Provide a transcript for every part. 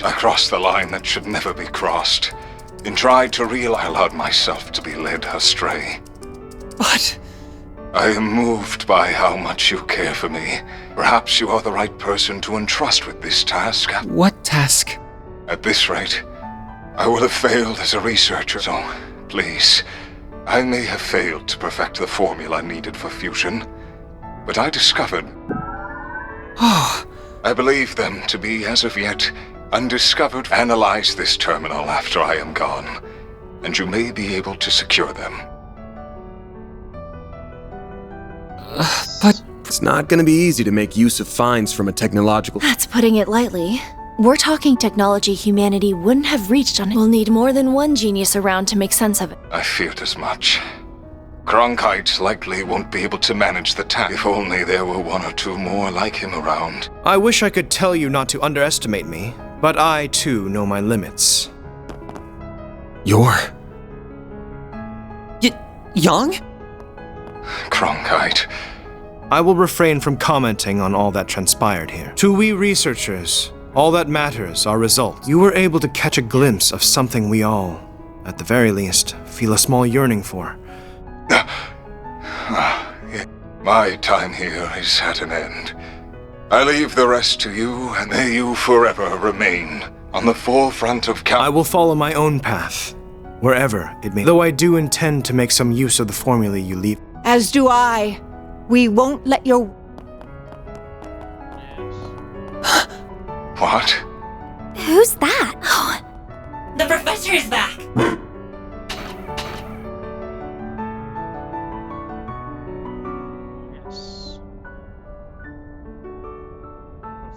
I crossed the line that should never be crossed. And tried to realize I allowed myself to be led astray. But... I am moved by how much you care for me. Perhaps you are the right person to entrust with this task. What task? At this rate, I will have failed as a researcher, so please. I may have failed to perfect the formula needed for fusion, but I discovered... Oh. I believe them to be, as of yet, undiscovered. Analyze this terminal after I am gone, and you may be able to secure them. But... It's not gonna be easy to make use of finds from a technological... That's putting it lightly. We're talking technology humanity wouldn't have reached on it. We'll need more than one genius around to make sense of it. I feared as much. Cronkite likely won't be able to manage the task. If only there were one or two more like him around. I wish I could tell you not to underestimate me, but I, too, know my limits. You're... Young? Cronkite. I will refrain from commenting on all that transpired here. To we researchers, all that matters are results. You were able to catch a glimpse of something we all, at the very least, feel a small yearning for. My time here is at an end. I leave the rest to you, and may you forever remain on the forefront of I will follow my own path, wherever it may. Though I do intend to make some use of the formulae you leave. As do I. We won't let your... What? Who's that? The professor is back! Yes.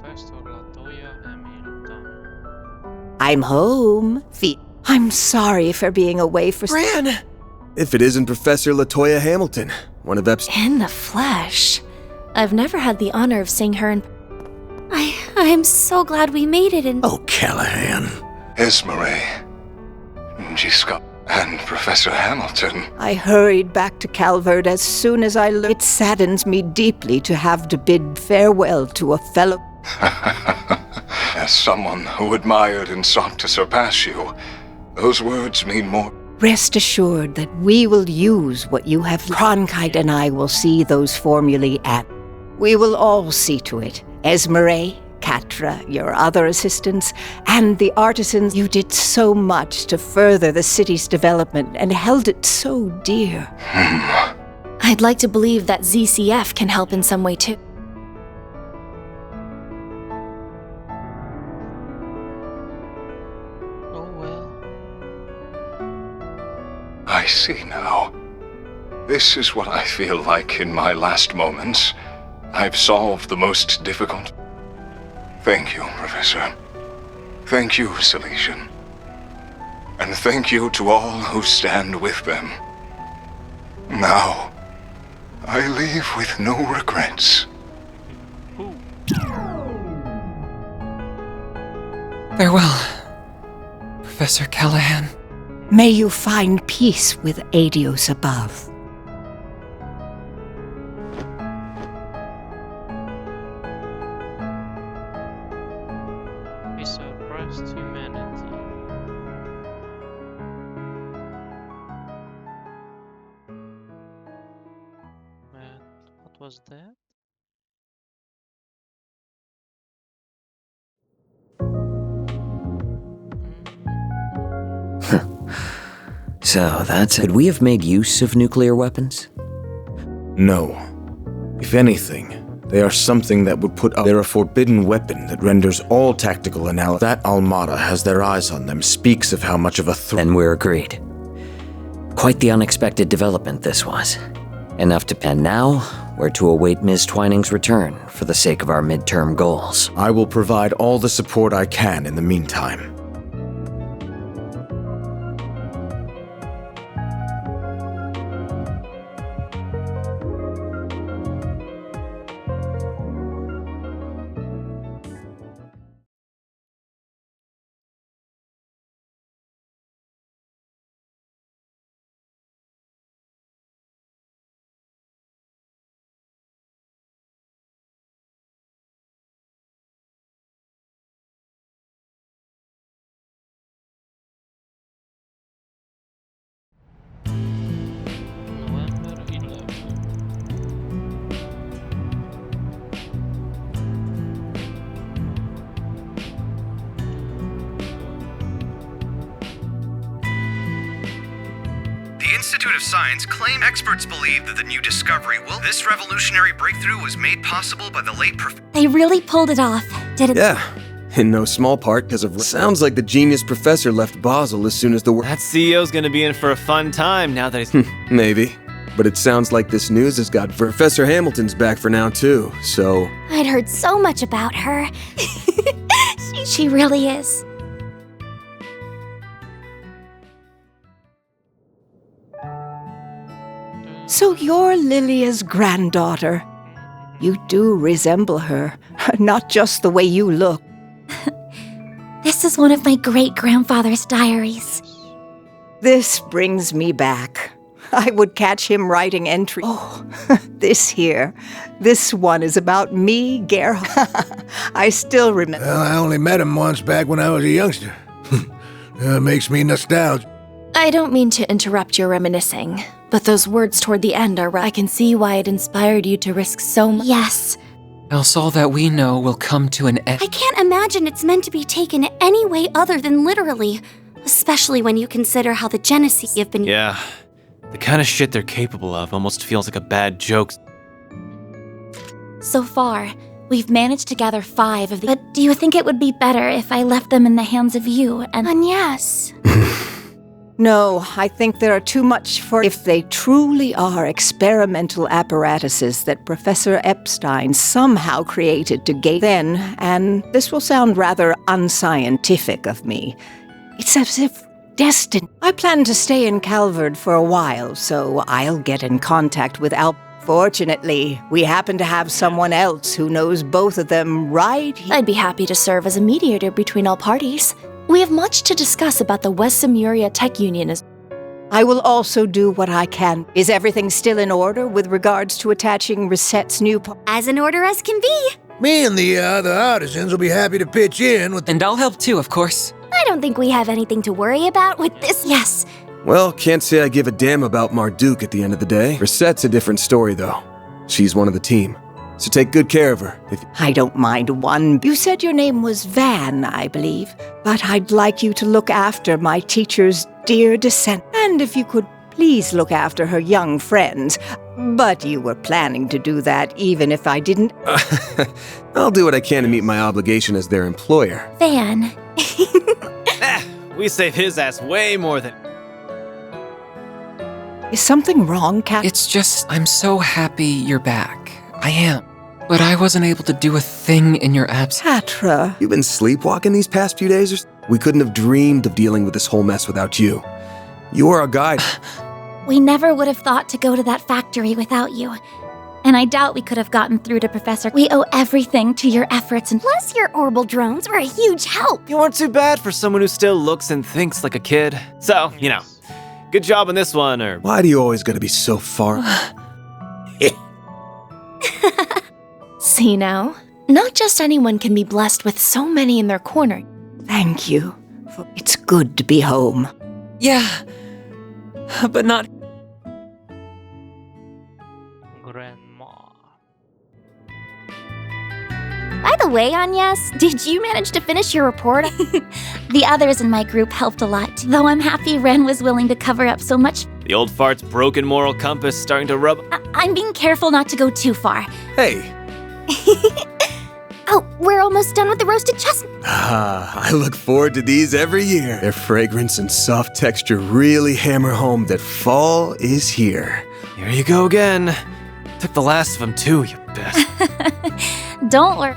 Professor Latoya Hamilton. I'm home. I'm sorry for being away for... Ran! If it isn't Professor Latoya Hamilton, one of Ep's... In the flesh. I've never had the honor of seeing her in... I'm so glad we made it in... Oh, Callahan. Esmeralda, Giscard, and Professor Hamilton. I hurried back to Calvert as soon as I learned. It saddens me deeply to have to bid farewell to a fellow... As someone who admired and sought to surpass you, those words mean more. Rest assured that we will use what you have... Cronkite and I will see those formulae at... We will all see to it. Esmeralda, Catra, your other assistants, and the artisans. You did so much to further the city's development and held it so dear. I'd like to believe that ZCF can help in some way too. Oh well. I see now. This is what I feel like in my last moments. I've solved the most difficult. Thank you, Professor. Thank you, Salesian. And thank you to all who stand with them. Now, I leave with no regrets. Farewell, Professor Callahan. May you find peace with Adios above. We suppressed humanity. And what was that? So that's it. Could we have made use of nuclear weapons? No. If anything, they are something that would put up... They're a forbidden weapon that renders all tactical analysis. That Almada has their eyes on them speaks of how much of a threat... Then we're agreed. Quite the unexpected development this was. Enough to pen now, we're to await Ms. Twining's return for the sake of our midterm goals. I will provide all the support I can in the meantime. Institute of Science claim experts believe that the new discovery will. This revolutionary breakthrough was made possible by the late They really pulled it off, didn't Yeah, in no small part because of. Sounds like the genius professor left Basel as soon as the work. That CEO's gonna be in for a fun time now that he's. Maybe. But it sounds like this news has got Professor Hamilton's back for now, too, so. I'd heard so much about her. She really is. So you're Lilia's granddaughter. You do resemble her, not just the way you look. This is one of my great-grandfather's diaries. This brings me back. I would catch him writing entry. Oh, this here. This one is about me, Gerhard. I still remember. Well, I only met him once back when I was a youngster. Makes me nostalgic. I don't mean to interrupt your reminiscing, but those words toward the end are right. I can see why it inspired you to risk so much. Yes. Else all that we know will come to an end. I can't imagine it's meant to be taken any way other than literally, especially when you consider how the Genesee have been. Yeah. The kind of shit they're capable of almost feels like a bad joke. So far, we've managed to gather 5 of the. But do you think it would be better if I left them in the hands of you and yes? No, I think there are too much for. If they truly are experimental apparatuses that Professor Epstein somehow created to gate, then, and this will sound rather unscientific of me, it's as if destined. I plan to stay in Calvard for a while, so I'll get in contact with Al. Fortunately, we happen to have someone else who knows both of them right here. I'd be happy to serve as a mediator between all parties. We have much to discuss about the West Simuria Tech Union. I will also do what I can. Is everything still in order with regards to attaching Resette's new As in order as can be. Me and the other artisans will be happy to pitch in with. And I'll help too, of course. I don't think we have anything to worry about with this. Yes. Well, can't say I give a damn about Marduk at the end of the day. Resette's a different story, though. She's one of the team. So take good care of her. I don't mind one. You said your name was Van, I believe. But I'd like you to look after my teacher's dear descent. And if you could please look after her young friends. But you were planning to do that even if I didn't. I'll do what I can to meet my obligation as their employer. Van. We save his ass way more than. Is something wrong, Cat? It's just, I'm so happy you're back. I am. But I wasn't able to do a thing in your absence. Catra. You've been sleepwalking these past few days? We couldn't have dreamed of dealing with this whole mess without you. You are our guide. We never would have thought to go to that factory without you. And I doubt we could have gotten through to Professor. We owe everything to your efforts, and plus your orbital drones were a huge help. You weren't too bad for someone who still looks and thinks like a kid. So, good job on this one, or. Why do you always gotta be so far? See now? Not just anyone can be blessed with so many in their corner. Thank you. It's good to be home. Yeah. But not. Grandma. By the way, Agnes, did you manage to finish your report? The others in my group helped a lot, though I'm happy Ren was willing to cover up so much. The old fart's broken moral compass starting to rub. I'm being careful not to go too far. Hey. Oh, we're almost done with the roasted chestnut. I look forward to these every year. Their fragrance and soft texture really hammer home that fall is here. Here you go again. Took the last of them too, you best. Don't worry.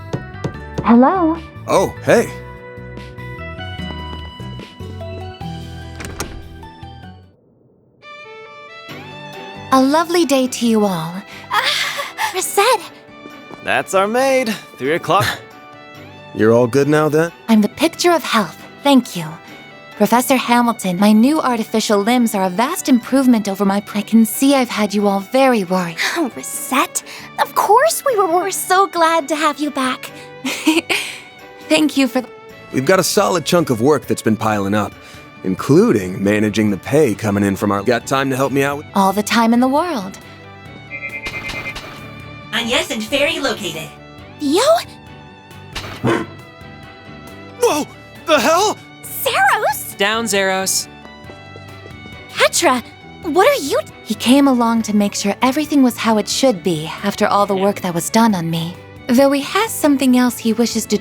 Hello? Oh, hey. A lovely day to you all. Reset. That's our maid. 3 o'clock. You're all good now, then? I'm the picture of health. Thank you. Professor Hamilton, my new artificial limbs are a vast improvement over my I can see I've had you all very worried. Oh, Reset. Of course we were. We're so glad to have you back. Thank you for... We've got a solid chunk of work that's been piling up, including managing the pay coming in from our... Got time to help me out? all the time in the world. Yes, and ferry located. Theo? Whoa! The hell? Saros? Down, Zeros. Petra, What are you? He came along to make sure everything was how it should be after all the work that was done on me. Though he has something else he wishes to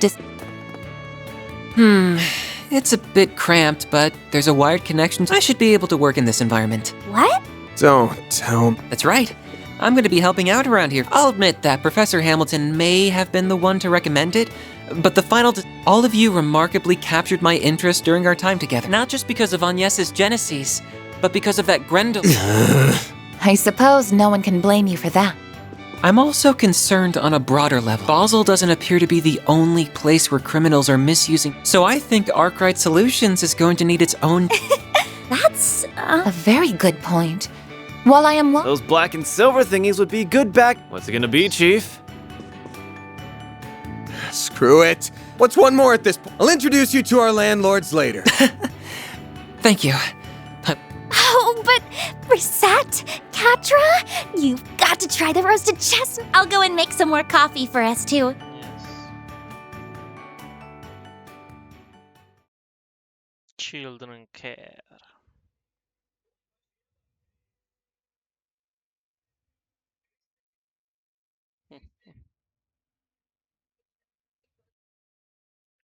It's a bit cramped, but there's a wired connection. I should be able to work in this environment. What? Don't tell me. That's right. I'm going to be helping out around here. I'll admit that Professor Hamilton may have been the one to recommend it, but the final all of you remarkably captured my interest during our time together. Not just because of Agnes's Genesis, but because of that Grendel. I suppose no one can blame you for that. I'm also concerned on a broader level. Basel doesn't appear to be the only place where criminals are misusing. So I think Arkwright Solutions is going to need its own... That's, A very good point. While I am Those black and silver thingies would be good back. What's it gonna be, Chief? Screw it. What's one more at this point? I'll introduce you to our landlords later. Thank you. Oh, but Risette, Katra, you've got to try the roasted chestnut. I'll go and make some more coffee for us too. Yes. Children care.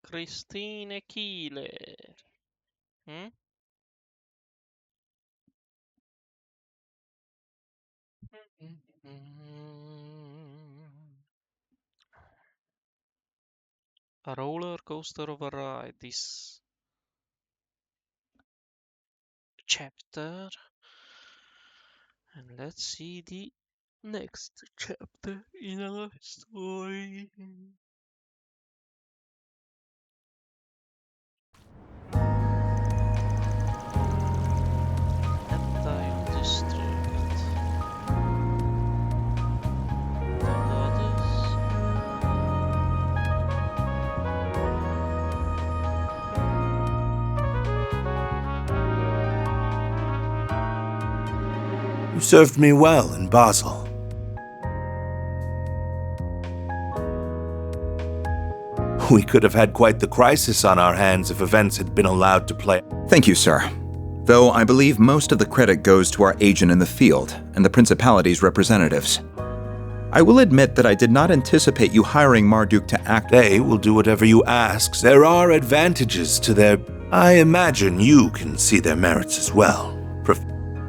Christine Kieler. Hmm? A roller coaster of a ride. This chapter, and let's see the next chapter in our story. Entire district. And others. You served me well in Basel. We could have had quite the crisis on our hands if events had been allowed to play. Thank you, sir. Though I believe most of the credit goes to our agent in the field and the Principality's representatives. I will admit that I did not anticipate you hiring Marduk to act. They will do whatever you ask. There are advantages to their... I imagine you can see their merits as well.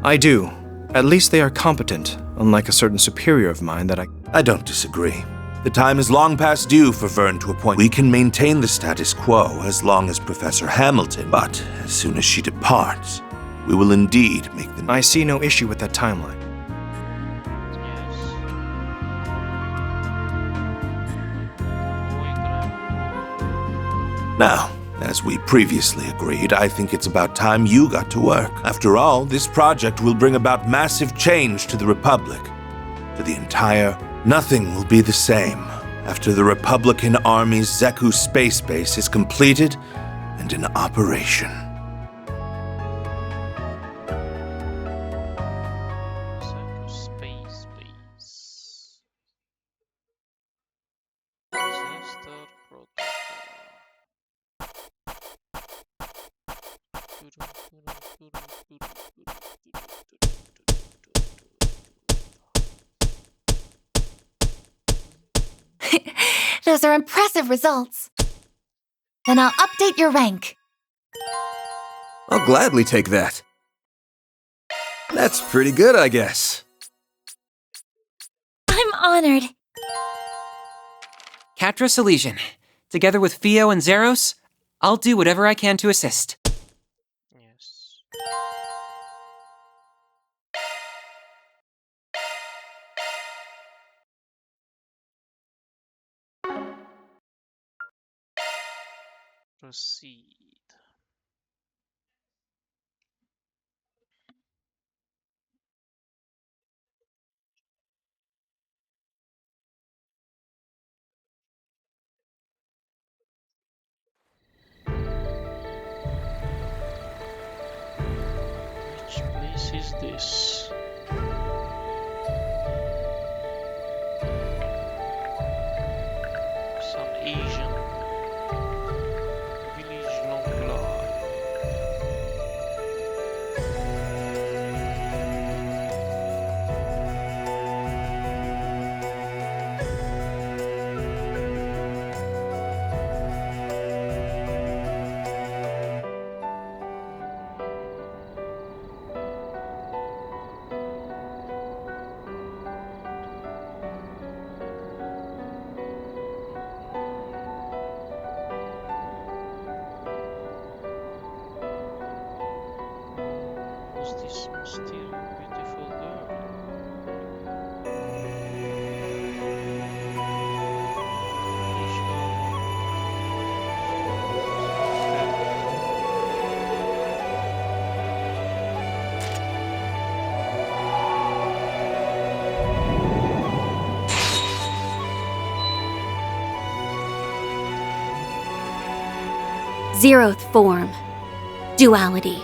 I do. At least they are competent, unlike a certain superior of mine that I don't disagree. The time is long past due for Vern to appoint. We can maintain the status quo as long as Professor Hamilton, but as soon as she departs, we will indeed make the... I see no issue with that timeline. Now, as we previously agreed, I think it's about time you got to work. After all, this project will bring about massive change to the Republic. To the entire... Nothing will be the same after the Republican Army's Zeku space base is completed and in operation. Zeku space base. Disaster protocol. Those are impressive results. Then I'll update your rank. I'll gladly take that. That's pretty good, I guess. I'm honored. Catra Silesian. Together with Fio and Zeros, I'll do whatever I can to assist. Yes. Proceed. Which place is this? Some Asian village Longlai. Who's this mysterious, beautiful girl? Zeroth form. Duality.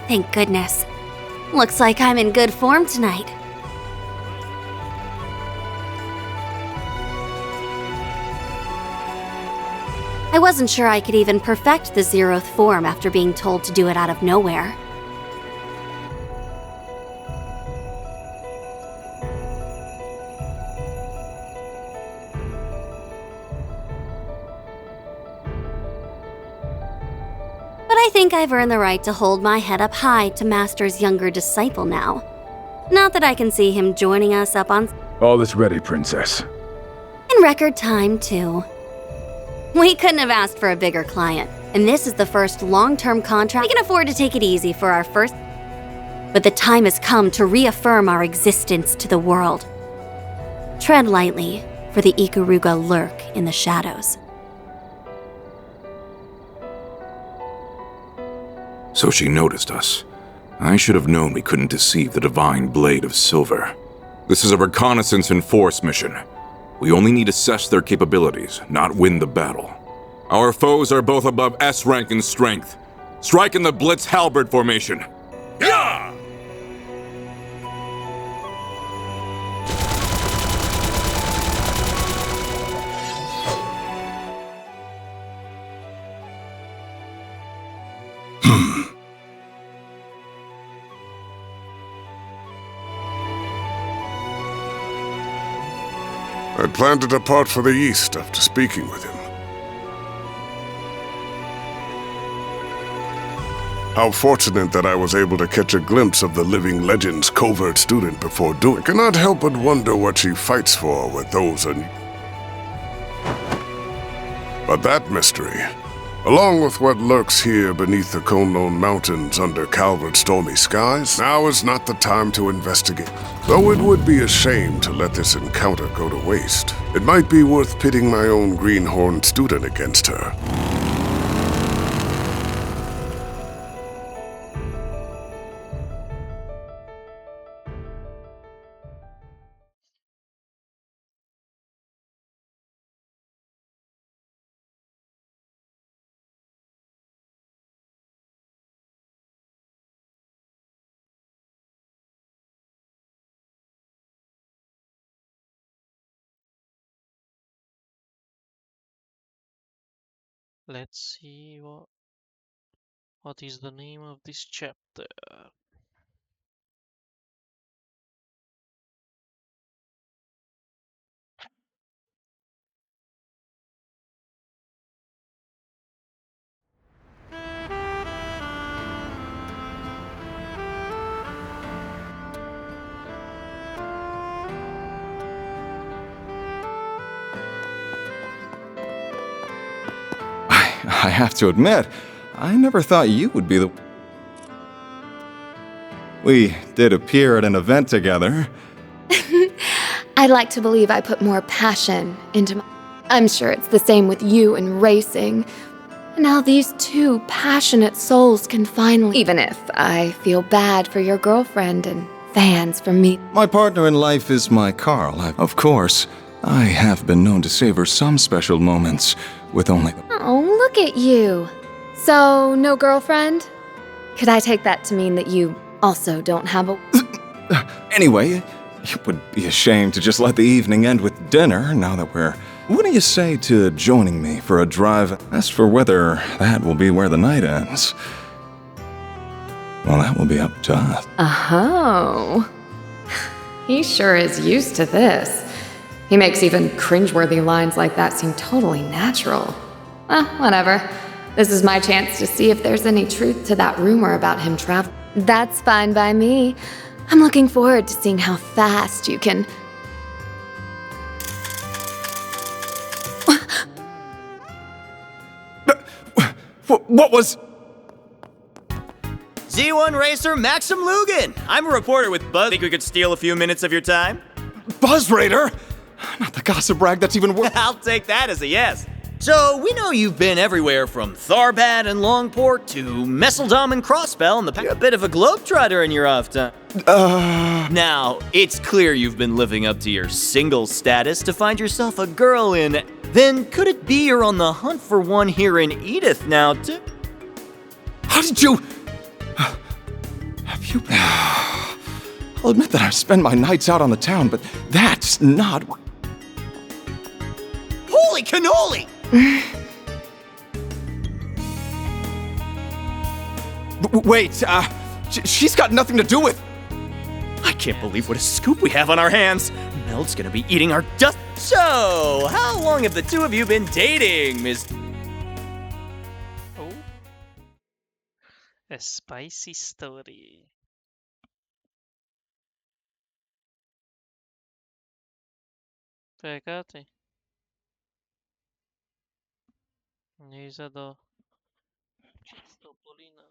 Thank goodness. Looks like I'm in good form tonight. I wasn't sure I could even perfect the Zeroth form after being told to do it out of nowhere. I think I've earned the right to hold my head up high to Master's younger disciple now. Not that I can see him joining us up on... All is ready, Princess. In record time, too. We couldn't have asked for a bigger client, and this is the first long-term contract. We can afford to take it easy for our first... But the time has come to reaffirm our existence to the world. Tread lightly, for the Ikaruga lurk in the shadows. So she noticed us. I should have known we couldn't deceive the Divine Blade of Silver. This is a reconnaissance and force mission. We only need to assess their capabilities, not win the battle. Our foes are both above S rank in strength. Strike in the Blitz Halberd formation. Yeah! I plan to depart for the east after speaking with him. How fortunate that I was able to catch a glimpse of the living legend's covert student before doing. I cannot help but wonder what she fights for with those But that mystery, along with what lurks here beneath the Konlon Mountains under Calvert's stormy skies, now is not the time to investigate. Though it would be a shame to let this encounter go to waste, it might be worth pitting my own greenhorn student against her. Let's see what is the name of this chapter. I have to admit, I never thought you would be the... We did appear at an event together. I'd like to believe I put more passion into my... I'm sure it's the same with you and racing. And how these two passionate souls can finally... Even if I feel bad for your girlfriend and fans for me. My partner in life is my Carl. Of course, I have been known to savor some special moments with only... Oh, look at you. So, no girlfriend? Could I take that to mean that you also don't have a... Anyway, it would be a shame to just let the evening end with dinner now that we're... What do you say to joining me for a drive? As for whether that will be where the night ends, well, that will be up to us. Oh. He sure is used to this. He makes even cringeworthy lines like that seem totally natural. Whatever. This is my chance to see if there's any truth to that rumor about him traveling. That's fine by me. I'm looking forward to seeing how fast you can... What was... Z1 Racer Maxim Lugan! I'm a reporter with Buzz. Think we could steal a few minutes of your time? Buzz Raider? Not the gossip rag that's even worse. I'll take that as a yes. So, we know you've been everywhere from Tharbad and Longport to Messeldom and Crossbell and You're a bit of a globetrotter in your off time. Now, it's clear you've been living up to your single status to find yourself a girl in... Then, could it be you're on the hunt for one here in Edith now, too? How did you... Have you... I'll admit that I spend my nights out on the town, but that's not... Holy cannoli! Wait, she's got nothing to do with... I can't believe what a scoop we have on our hands. Mel's gonna be eating our dust. So, how long have the two of you been dating, Miss... Oh. A spicy story. Pegate. Nisa do... Chistopolina.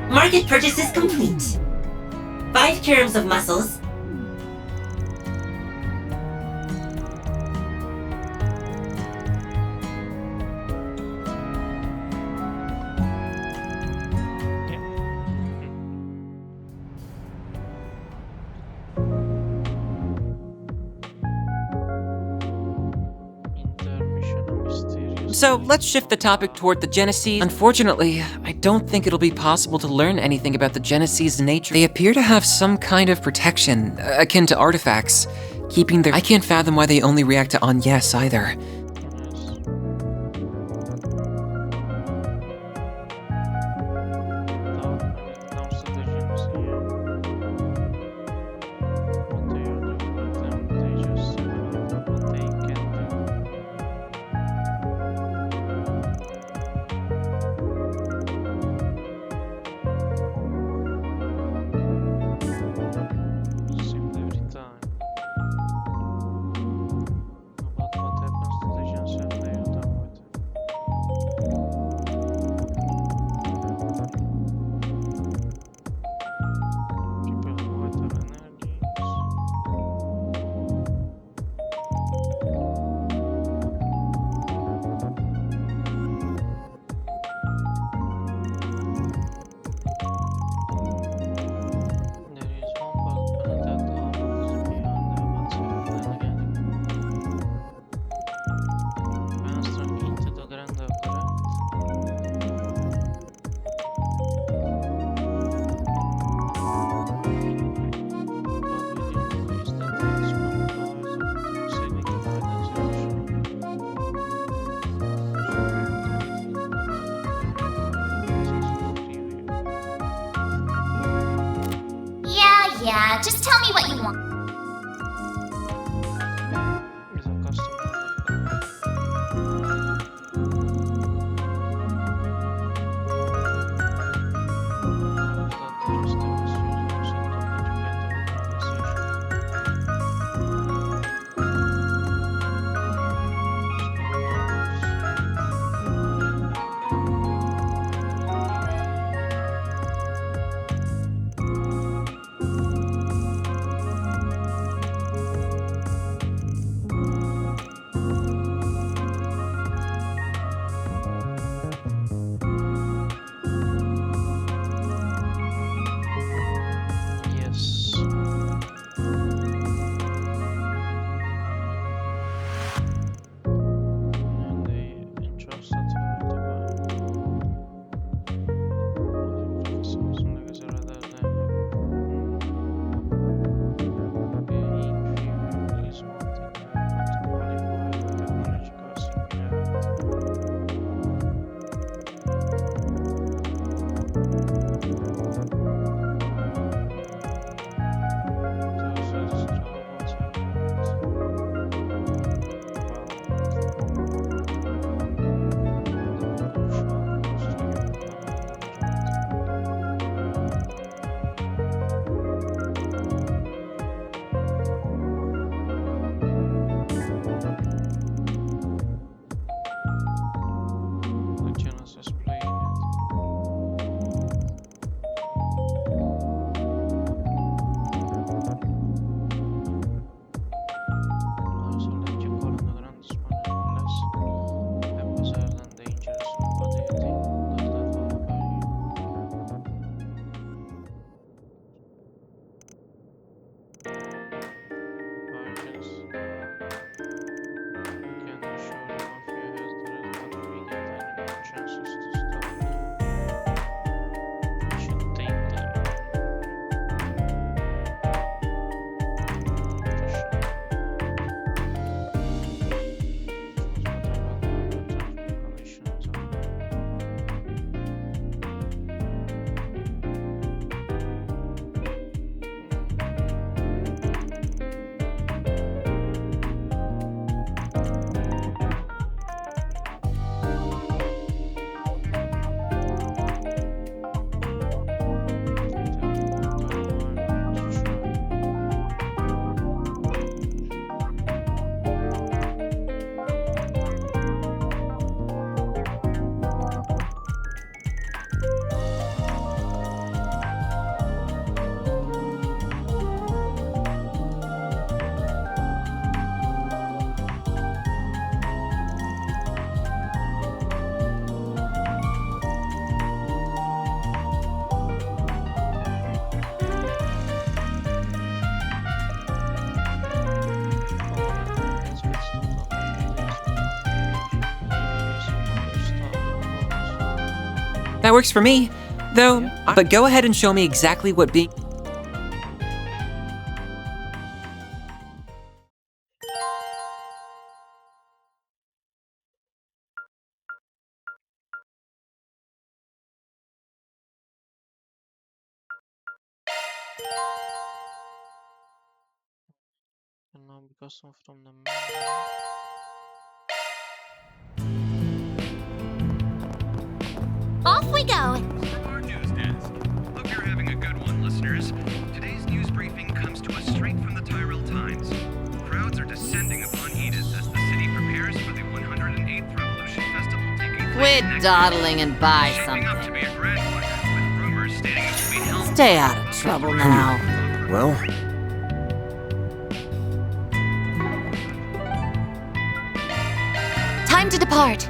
Market purchase is complete. 5 kilograms of mussels. So let's shift the topic toward the Genesees. Unfortunately, I don't think it'll be possible to learn anything about the Genesees' nature. They appear to have some kind of protection, akin to artifacts, keeping their... I can't fathom why they only react to on yes either. Yeah, just tell me what you want. That works for me. Though, but go ahead and show me exactly what being... And now because I'm from the Off we go! Our news desk. Hope you're having a good one, listeners. Today's news briefing comes to us straight from the Tyrell Times. Crowds are descending upon Edith as the city prepares for the 108th Revolution Festival taking place. Quit dawdling and buy Shaping up to something. be a grand one, with rumors stating it will be held. Stay out of trouble now. Well, Time to depart.